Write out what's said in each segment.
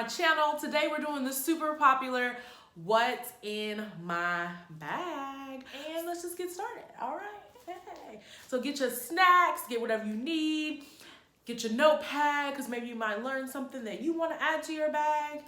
my channel. Today we're doing the super popular What's in My Bag, and let's just get started. All right, hey. So get your snacks, get whatever you need, get your notepad because maybe you might learn something that you want to add to your bag.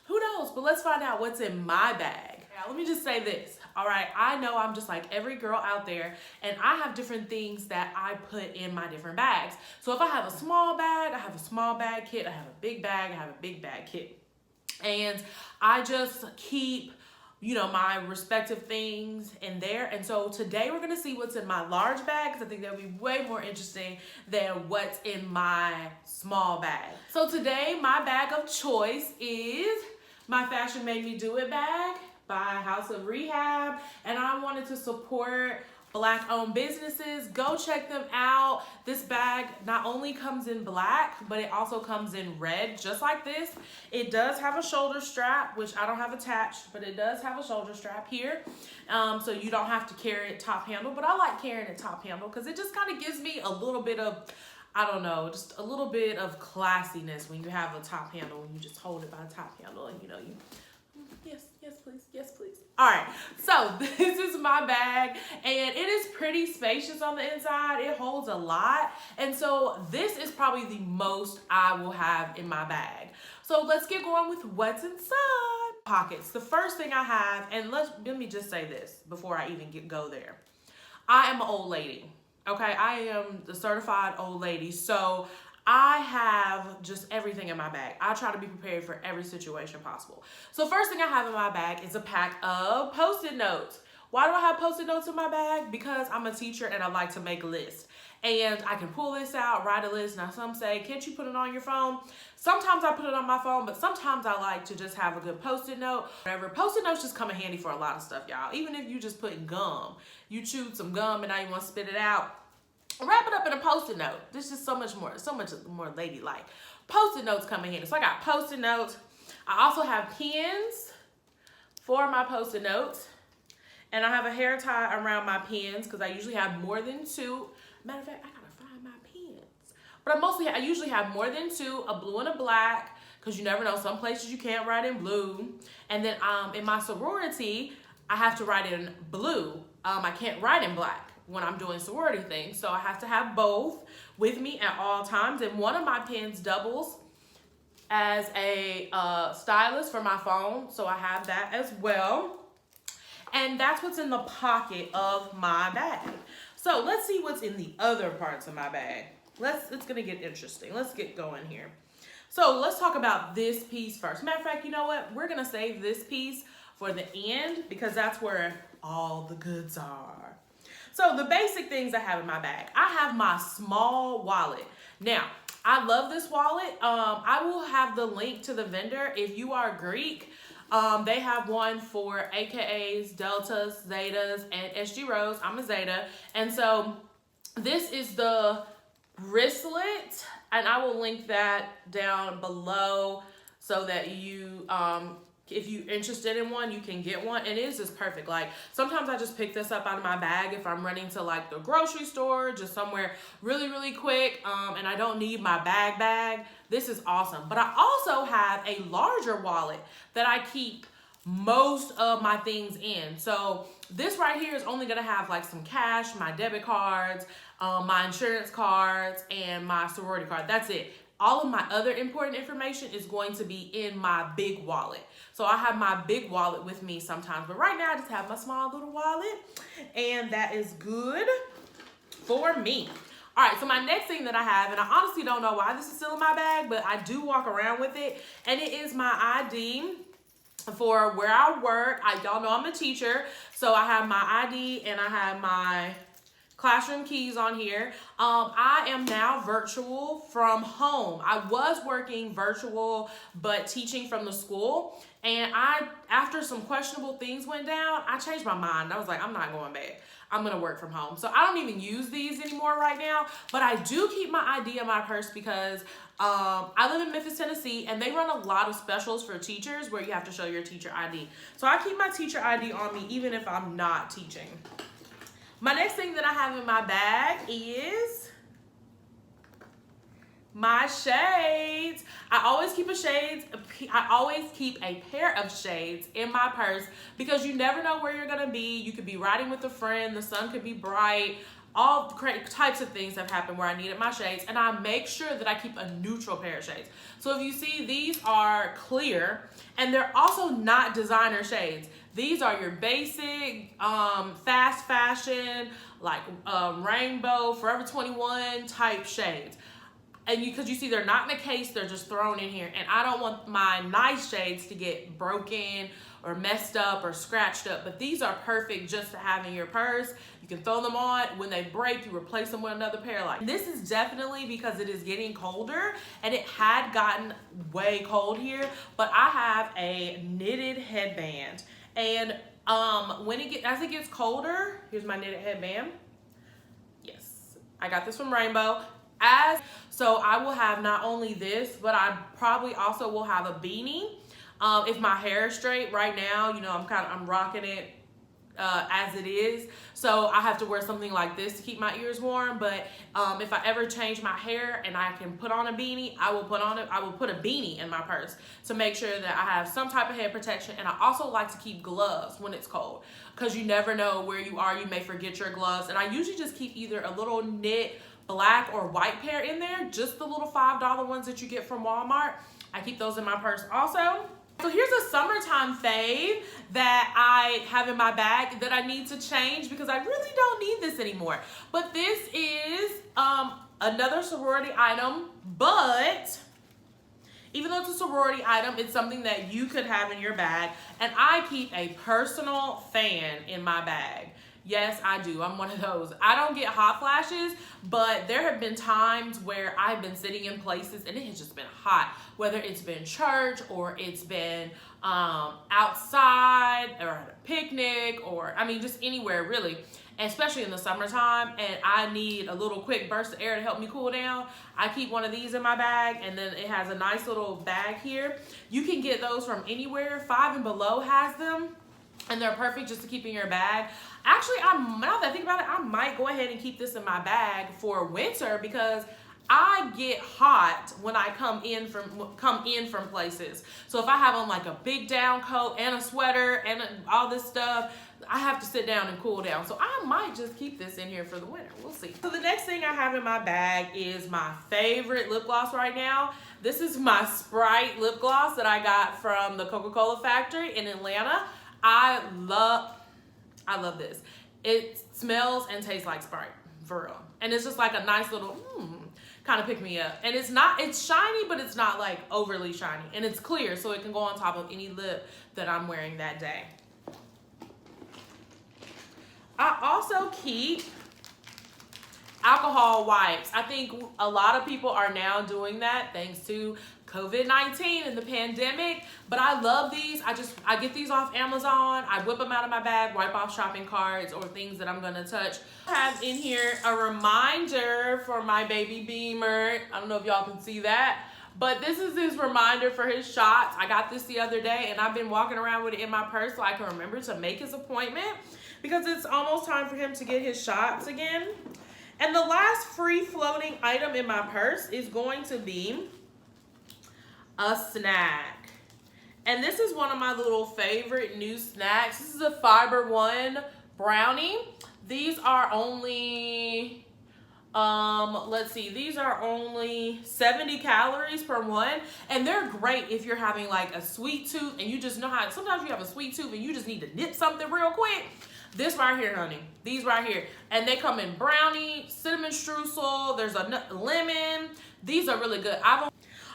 Who knows? But let's find out what's in my bag. Now, let me just say this. All right, I know I'm just like every girl out there, and I have different things that I put in my different bags. So if I have a small bag, I have a small bag kit. I have a big bag, I have a big bag kit. And I just keep, my respective things in there. And so today we're gonna see what's in my large bag, because I think that'll be way more interesting than what's in my small bag. So today my bag of choice is my Fashion Made Me Do It bag by House of Rehab, and I wanted to support Black-owned businesses. Go check them out. This bag not only comes in black, but it also comes in red, just like this. It does have a shoulder strap, which I don't have attached, but it does have a shoulder strap here. So you don't have to carry it top handle, but I like carrying it top handle because it just kind of gives me a little bit of, just a little bit of classiness when you have a top handle, when you just hold it by the top handle and yes please, yes please. All right, so this is my bag, and it is pretty spacious on the inside. It holds a lot, and so this is probably the most I will have in my bag. So let's get going with what's inside. Pockets. The first thing I have, and let me just say this before I even go there. I am an old lady, okay? I am the certified old lady, so I have just everything in my bag. I try to be prepared for every situation possible. So first thing I have in my bag is a pack of Post-it notes. Why do I have Post-it notes in my bag? Because I'm a teacher and I like to make lists. And I can pull this out, write a list. Now some say, can't you put it on your phone? Sometimes I put it on my phone, but sometimes I like to just have a good Post-it note. Whatever. Post-it notes just come in handy for a lot of stuff, y'all. Even if you just put gum. You chewed some gum and now you want to spit it out. Wrap it up in a Post-it note. This is so much more ladylike. Post-it notes come in handy. So I got Post-it notes. I also have pens for my Post-it notes. And I have a hair tie around my pens because I usually have more than two. Matter of fact, I gotta find my pens. But I usually have more than two, a blue and a black, because you never know, some places you can't write in blue. And then in my sorority, I have to write in blue. I can't write in black when I'm doing sorority things. So I have to have both with me at all times. And one of my pens doubles as a stylus for my phone. So I have that as well. And that's what's in the pocket of my bag. So let's see what's in the other parts of my bag. It's gonna get interesting. Let's get going here. So let's talk about this piece first. Matter of fact, you know what? We're gonna save this piece for the end because that's where all the goods are. So the basic things I have in my bag. I have my small wallet. Now, I love this wallet. I will have the link to the vendor. If you are Greek, they have one for AKAs, Deltas, Zetas, and SG Rows. I'm a Zeta. And so this is the wristlet, and I will link that down below so that you, if you're interested in one, you can get one. And it is just perfect. Like sometimes I just pick this up out of my bag if I'm running to like the grocery store, just somewhere really, really quick, and I don't need my bag. This is awesome. But I also have a larger wallet that I keep most of my things in. So this right here is only gonna have like some cash, my debit cards, my insurance cards, and my sorority card. That's it. All of my other important information is going to be in my big wallet. So I have my big wallet with me sometimes, but right now I just have my small little wallet, and that is good for me. All right, so my next thing that I have, and I honestly don't know why this is still in my bag, but I do walk around with it, and it is my ID for where I work. Y'all know I'm a teacher, so I have my ID and I have my classroom keys on here. I am now virtual from home. I was working virtual, but teaching from the school. And after some questionable things went down, I changed my mind. I was like, I'm not going back. I'm gonna work from home. So I don't even use these anymore right now, but I do keep my ID in my purse because I live in Memphis, Tennessee, and they run a lot of specials for teachers where you have to show your teacher ID. So I keep my teacher ID on me even if I'm not teaching. My next thing that I have in my bag is my shades. I always keep a pair of shades in my purse because you never know where you're gonna be. You could be riding with a friend, the sun could be bright, all types of things have happened where I needed my shades, and I make sure that I keep a neutral pair of shades. So if you see, these are clear, and they're also not designer shades. These are your basic, fast fashion, like rainbow, Forever 21 type shades. And because you see they're not in a case, they're just thrown in here. And I don't want my nice shades to get broken or messed up or scratched up. But these are perfect just to have in your purse. You can throw them on. When they break, you replace them with another pair. Like, this is definitely because it is getting colder, and it had gotten way cold here. But I have a knitted headband. And as it gets colder, here's my knitted headband. Yes, I got this from Rainbow. So I will have not only this, but I probably also will have a beanie. If my hair is straight right now, you know, I'm rocking it as it is. So I have to wear something like this to keep my ears warm. But if I ever change my hair and I can put on a beanie, I will put a beanie in my purse to make sure that I have some type of head protection. And I also like to keep gloves when it's cold, because you never know where you are. You may forget your gloves. And I usually just keep either a little knit black or white pair in there, just the little $5 ones that you get from Walmart. I keep those in my purse also. So here's a summertime fave that I have in my bag that I need to change because I really don't need this anymore. But this is another sorority item, but even though it's a sorority item, it's something that you could have in your bag. And I keep a personal fan in my bag. Yes, I do. I'm one of those. I don't get hot flashes, but there have been times where I've been sitting in places and it has just been hot, whether it's been church or it's been outside or at a picnic, or I mean just anywhere really, especially in the summertime, and I need a little quick burst of air to help me cool down. I keep one of these in my bag, and then it has a nice little bag here. You can get those from anywhere. 5 and Below has them, and they're perfect just to keep in your bag. Actually, now that I think about it, I might go ahead and keep this in my bag for winter because I get hot when I come in from places. So if I have on like a big down coat and a sweater and all this stuff, I have to sit down and cool down. So I might just keep this in here for the winter. We'll see. So the next thing I have in my bag is my favorite lip gloss right now. This is my Sprite lip gloss that I got from the Coca-Cola factory in Atlanta. I love this. It smells and tastes like Sprite, for real. And it's just like a nice little kind of pick me up. And it's shiny, but it's not like overly shiny. And it's clear, so it can go on top of any lip that I'm wearing that day. I also keep alcohol wipes. I think a lot of people are now doing that thanks to COVID-19 and the pandemic, but I love these. I get these off Amazon. I whip them out of my bag, wipe off shopping carts or things that I'm gonna touch. I have in here a reminder for my baby Beamer. I don't know if y'all can see that, but this is his reminder for his shots. I got this the other day and I've been walking around with it in my purse so I can remember to make his appointment because it's almost time for him to get his shots again. And the last free floating item in my purse is going to be a snack. And this is one of my little favorite new snacks. This is a Fiber One brownie. These are only, let's see, these are only 70 calories per one. And they're great if you're having like a sweet tooth and you just know how, sometimes you have a sweet tooth and you just need to nip something real quick. This right here, honey. These right here. And they come in brownie, cinnamon streusel, there's a lemon. These are really good.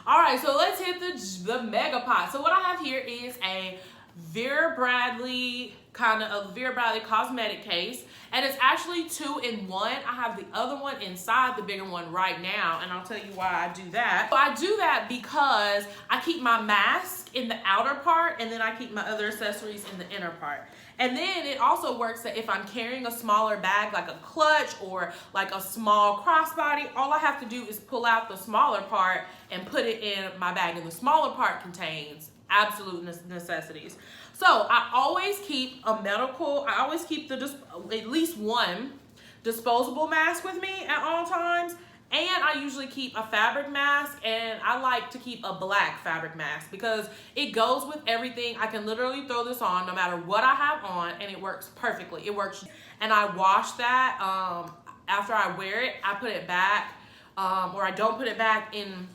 All right, so let's hit the mega pot. So what I have here is a Vera Bradley cosmetic case, and it's actually 2 in 1. I have the other one inside the bigger one right now, and I'll tell you why I do that. So I do that because I keep my mask in the outer part, and then I keep my other accessories in the inner part. And then it also works that if I'm carrying a smaller bag, like a clutch or like a small crossbody, all I have to do is pull out the smaller part and put it in my bag. And the smaller part contains absolute necessities. So I always keep at least one disposable mask with me at all times. And I usually keep a fabric mask, and I like to keep a black fabric mask because it goes with everything. I can literally throw this on no matter what I have on, and it works perfectly. It works. And I wash that after I wear it. I put it back, or I don't put it back in.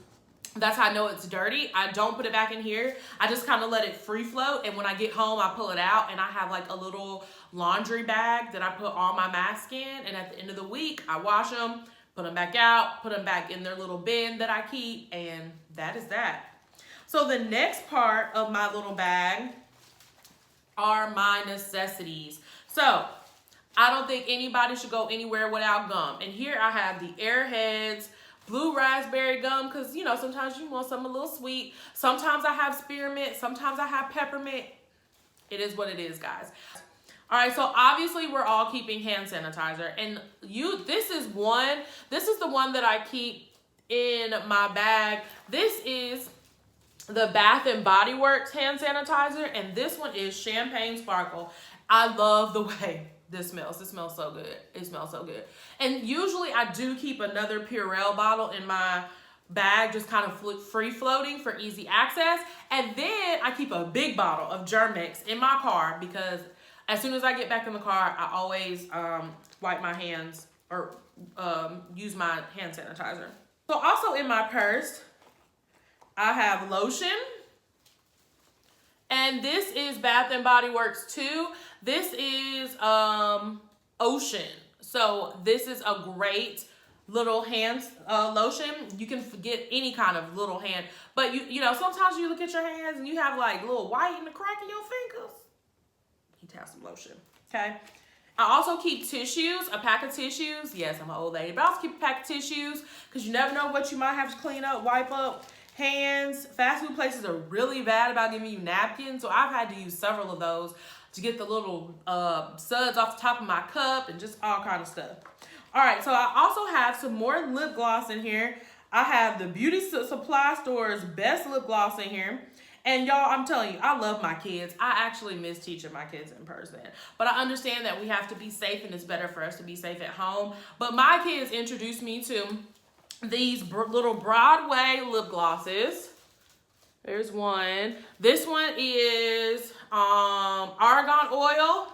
That's how I know it's dirty. I don't put it back in here. I just kind of let it free float. And when I get home, I pull it out, and I have like a little laundry bag that I put all my masks in. And at the end of the week, I wash them, put them back out, put them back in their little bin that I keep. And that is that. So the next part of my little bag are my necessities. So I don't think anybody should go anywhere without gum. And here I have the AIRPODS blue raspberry gum, because you know sometimes you want something a little sweet. Sometimes I have spearmint, sometimes I have peppermint. It is what it is, guys. All right, so obviously we're all keeping hand sanitizer, and this is the one that I keep in my bag. This is the Bath and Body Works hand sanitizer, and this one is Champagne Sparkle. I love the way this smells. This smells so good. It smells so good. And usually I do keep another Purell bottle in my bag, just kind of free floating for easy access. And then I keep a big bottle of Germ-X in my car, because as soon as I get back in the car, I always wipe my hands or use my hand sanitizer. So also in my purse, I have lotion. And this is Bath and Body Works too. This is Ocean. So this is a great little hand lotion. You can get any kind of little hand, but you know, sometimes you look at your hands and you have like little white in the crack of your fingers. You need to have some lotion, okay? I also keep tissues, a pack of tissues. Yes, I'm an old lady, but I also keep a pack of tissues because you never know what you might have to clean up, wipe up. Hands. Fast food places are really bad about giving you napkins, so I've had to use several of those to get the little suds off the top of my cup and just all kind of stuff. All right, so I also have some more lip gloss in here. I have the Beauty Supply Store's best lip gloss in here. And y'all, I'm telling you, I love my kids. I actually miss teaching my kids in person. But I understand that we have to be safe, and it's better for us to be safe at home. But my kids introduced me to these little Broadway lip glosses. There's one. This one is argan oil.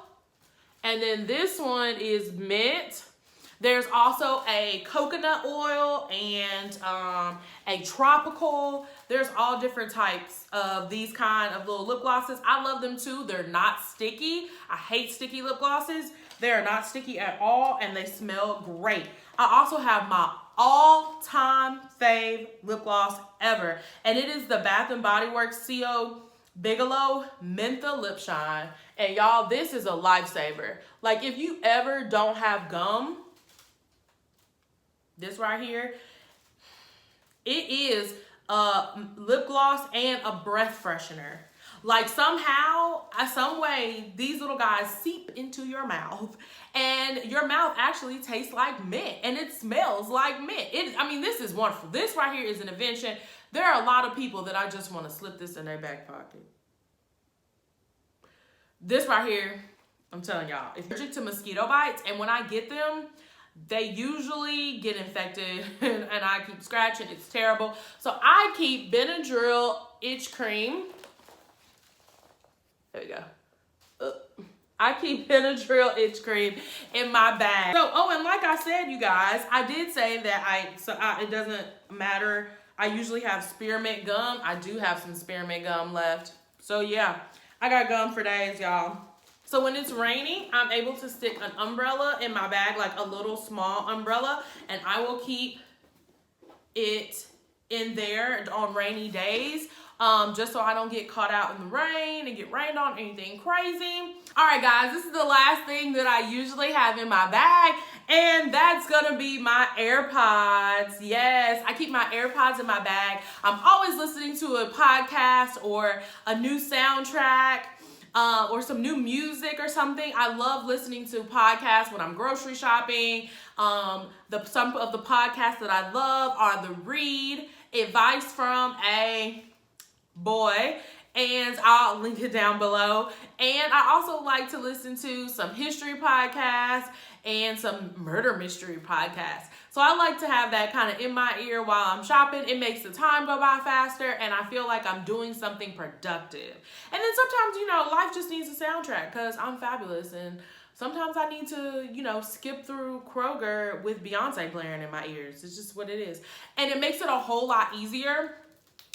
And then this one is mint. There's also a coconut oil and a tropical. There's all different types of these kind of little lip glosses. I love them too. They're not sticky. I hate sticky lip glosses. They're not sticky at all, and they smell great. I also have my all-time fave lip gloss ever, and it is the Bath and Body Works CO Bigelow Mentha Lip Shine. And y'all, this is a lifesaver. Like, if you ever don't have gum, this right here, it is a lip gloss and a breath freshener. Like, somehow, some way, these little guys seep into your mouth, and your mouth actually tastes like mint, and it smells like mint. I mean, this is wonderful. This right here is an invention. There are a lot of people that I just want to slip this in their back pocket. This right here, I'm telling y'all, if you're allergic to mosquito bites, and when I get them, they usually get infected, and I keep scratching. It's terrible. So I keep Benadryl itch cream. There we go. I keep Benadryl itch cream in my bag. So, oh, and like I said, you guys, I did say that it doesn't matter. I usually have spearmint gum. I do have some spearmint gum left. So yeah, I got gum for days, y'all. So when it's raining, I'm able to stick an umbrella in my bag, like a little small umbrella, and I will keep it in there on rainy days, just so I don't get caught out in the rain and get rained on, anything crazy. All right, guys, this is the last thing that I usually have in my bag, and that's gonna be my AirPods. Yes, I keep my AirPods in my bag. I'm always listening to a podcast or a new soundtrack, or some new music or something. I love listening to podcasts when I'm grocery shopping. Some of the podcasts that I love are The Read, Advice from a Boy, and I'll link it down below. And I also like to listen to some history podcasts and some murder mystery podcasts. So I like to have that kind of in my ear while I'm shopping. It makes the time go by faster, and I feel like I'm doing something productive. And then sometimes, you know, life just needs a soundtrack because I'm fabulous, and sometimes I need to, you know, skip through Kroger with Beyonce blaring in my ears. It's just what it is. And it makes it a whole lot easier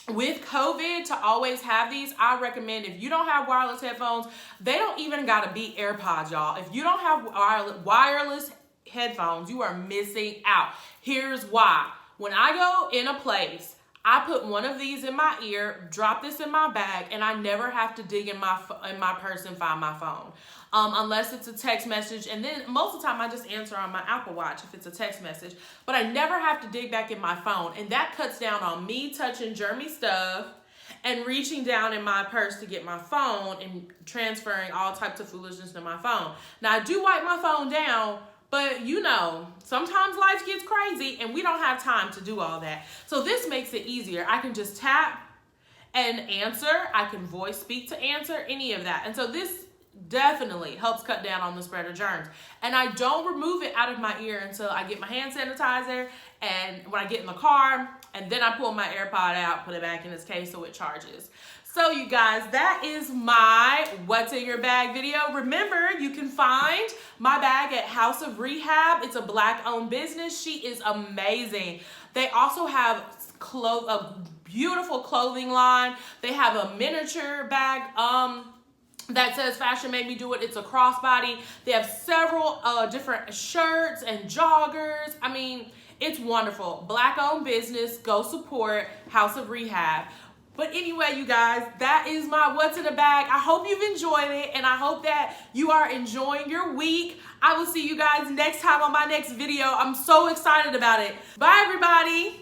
with COVID to always have these. I recommend, if you don't have wireless headphones, they don't even gotta be AirPods, y'all. If you don't have wireless headphones, you are missing out. Here's why. When I go in a place, I put one of these in my ear, drop this in my bag, and I never have to dig in my purse and find my phone. Unless it's a text message, and then most of the time I just answer on my Apple Watch if it's a text message, but I never have to dig back in my phone, and that cuts down on me touching germy stuff and reaching down in my purse to get my phone and transferring all types of foolishness to my phone. Now, I do wipe my phone down, but you know, sometimes life gets crazy and we don't have time to do all that. So this makes it easier. I can just tap and answer. I can voice speak to answer, any of that. And so this definitely helps cut down on the spread of germs. And I don't remove it out of my ear until I get my hand sanitizer and when I get in the car, and then I pull my AirPod out, put it back in its case so it charges. So you guys, that is my What's in Your Bag video. Remember, you can find my bag at House of Rehab. It's a Black-owned business. She is amazing. They also have a beautiful clothing line. They have a miniature bag that says Fashion Made Me Do It. It's a crossbody. They have several different shirts and joggers. I mean, it's wonderful. Black-owned business. Go support House of Rehab. But anyway, you guys, that is my What's in the Bag. I hope you've enjoyed it, and I hope that you are enjoying your week. I will see you guys next time on my next video. I'm so excited about it. Bye, everybody.